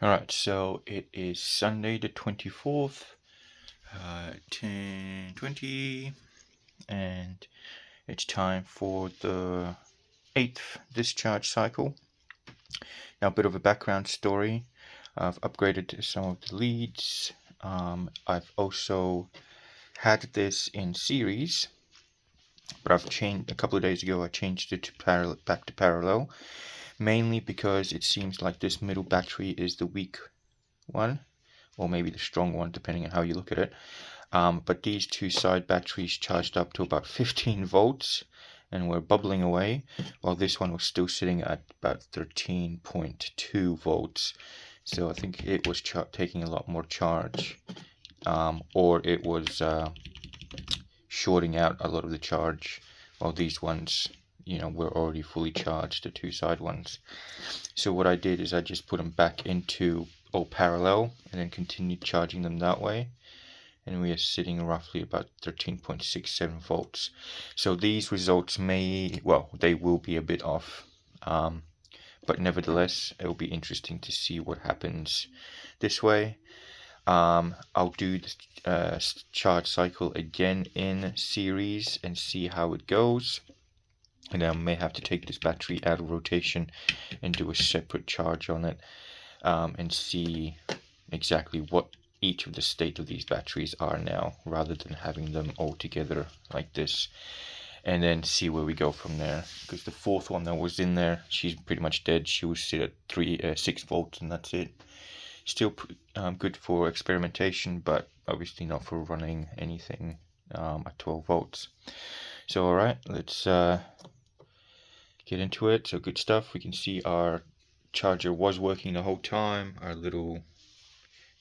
Alright, so it is Sunday the 24th, 10:20, and it's time for the 8th discharge cycle. Now, a bit of a background story. I've upgraded some of the leads. I've also had this in series, but I've changed a couple of days ago. I changed it to back to parallel, mainly because it seems like this middle battery is the weak one, or maybe the strong one, depending on how you look at it. But these two side batteries charged up to about 15 volts and were bubbling away, while this one was still sitting at about 13.2 volts. So I think it was taking a lot more charge, or it was shorting out a lot of the charge, while these ones, were already fully charged, the two side ones. So what I did is I just put them back into all parallel and then continued charging them that way. And we are sitting roughly about 13.67 volts. So these results they will be a bit off. But nevertheless, it will be interesting to see what happens this way. I'll do the charge cycle again in series and see how it goes. And I may have to take this battery out of rotation and do a separate charge on it, and see exactly what each of the state of these batteries are now, rather than having them all together like this, and then see where we go from there. Because the fourth one that was in there, she's pretty much dead. She was sit at 6 volts, and that's it. Still good for experimentation, but obviously not for running anything at 12 volts. So alright, let's get into it. So good stuff. We can see our charger was working the whole time. Our little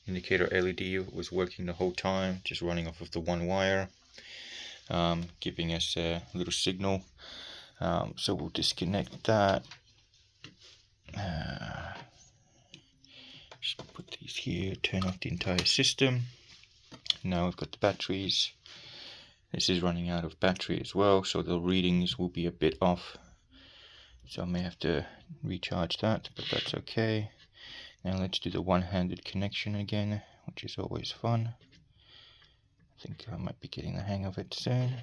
indicator LED was working the whole time, just running off of the one wire, giving us a little signal. So we'll disconnect that. Just put these here, turn off the entire system. Now we've got the batteries. This is running out of battery as well, so the readings will be a bit off. So I may have to recharge that, but that's okay. Now let's do the one-handed connection again, which is always fun. I think I might be getting the hang of it soon.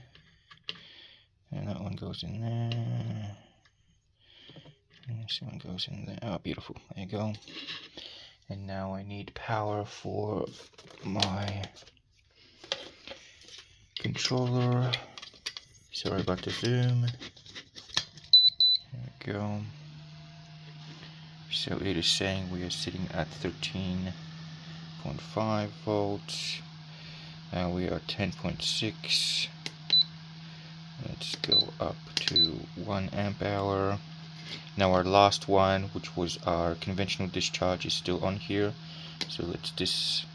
And that one goes in there. And this one goes in there. Oh, beautiful. There you go. And now I need power for my controller. Sorry about the zoom. There we go. So it is saying we are sitting at 13.5 volts. Now we are 10.6. Let's go up to 1 amp hour. Now our last one, which was our conventional discharge, is still on here. So let's just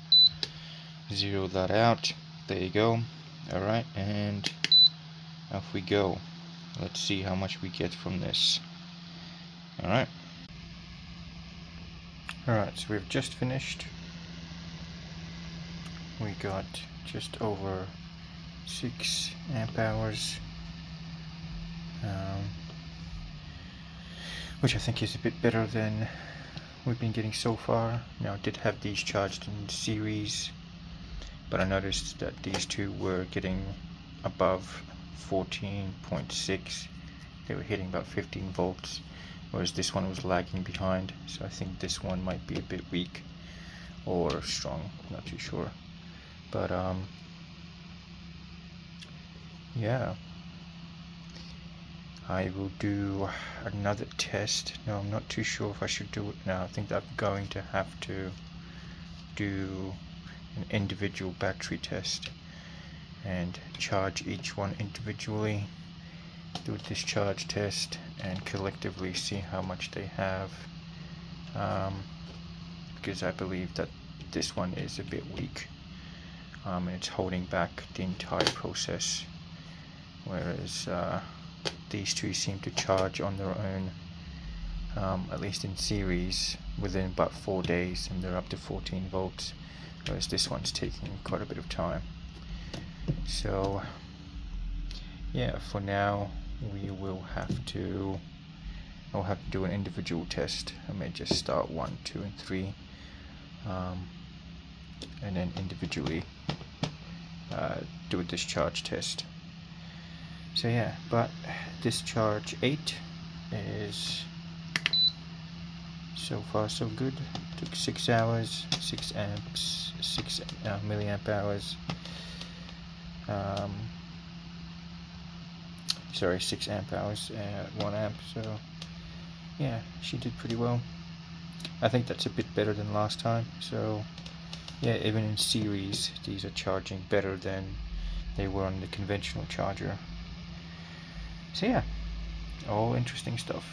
zero that out. There you go. Alright, and off we go. Let's see how much we get from this. Alright. Alright, so we've just finished. We got just over 6 amp hours. Which I think is a bit better than we've been getting so far. Now I did have these charged in series, but I noticed that these two were getting above 14.6. They were hitting about 15 volts, whereas this one was lagging behind. So I think this one might be a bit weak or strong, not too sure. But yeah, I will do another test. No, I'm not too sure if I should do it now. I think I'm going to have to do an individual battery test and charge each one individually, do a discharge test, and collectively see how much they have, because I believe that this one is a bit weak, and it's holding back the entire process, whereas these two seem to charge on their own, at least in series, within about 4 days, and they're up to 14 volts, whereas this one's taking quite a bit of time. So yeah, for now I'll have to do an individual test. I may just start 1, 2 and 3 and then individually do a discharge test. So yeah, but Discharge 8 is so far so good. Took 6 hours, 6 amps, 6 milliamp hours. Sorry, 6 amp hours, 1 amp. So yeah, she did pretty well. I think that's a bit better than last time. So yeah, even in series, these are charging better than they were on the conventional charger. So yeah, all interesting stuff.